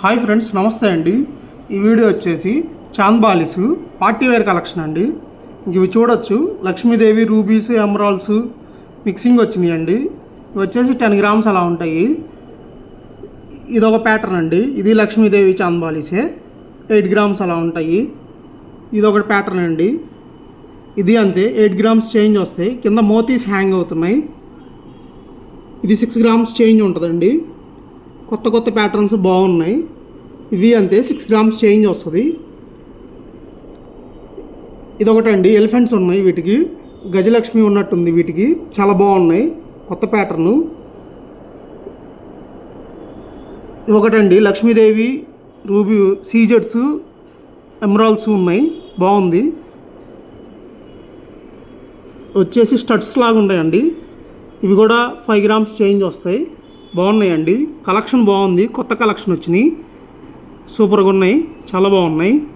Hi friends, నమస్తే అండి. ఈ వీడియో వచ్చేసి చాంద్ బాలిస్ పార్టీ వేర్ కలెక్షన్ అండి. ఇవి చూడొచ్చు, లక్ష్మీదేవి రూబీస్ ఎమరాల్డ్స్ మిక్సింగ్ వచ్చినాయి అండి. ఇవి వచ్చేసి 10 గ్రామ్స్ అలా ఉంటాయి. ఇది ఒక ప్యాటర్న్ అండి. ఇది లక్ష్మీదేవి చాంద్ బాలిసే, 8 గ్రామ్స్ అలా ఉంటాయి. ఇది ఒకటి ప్యాటర్న్ అండి. ఇది అంతే, 8 గ్రామ్స్ చేంజ్ వస్తాయి. కింద మోతీస్ హ్యాంగ్ అవుతున్నాయి. ఇది 6 గ్రామ్స్ చేంజ్ ఉంటుందండి. కొత్త ప్యాటర్న్స్ బాగున్నాయి. ఇవి అంతే, 6 గ్రామ్స్ చేంజ్ వస్తుంది. ఇదొకటండి, ఎలిఫెంట్స్ ఉన్నాయి వీటికి. గజలక్ష్మి ఉన్నట్టుంది వీటికి, చాలా బాగున్నాయి. కొత్త ప్యాటర్ను. ఇదొకటండి, లక్ష్మీదేవి రూబీ సీజెడ్స్ ఎమరాల్డ్స్ ఉన్నాయి, బాగుంది. వచ్చేసి స్టడ్స్ లాగా ఉన్నాయండి. ఇవి కూడా 5 గ్రామ్స్ చేంజ్ వస్తాయి. బాగున్నాయండి. కలెక్షన్ బాగుంది, కొత్త కలెక్షన్ వచ్చినాయి. సూపర్గా ఉన్నాయి, చాలా బాగున్నాయి.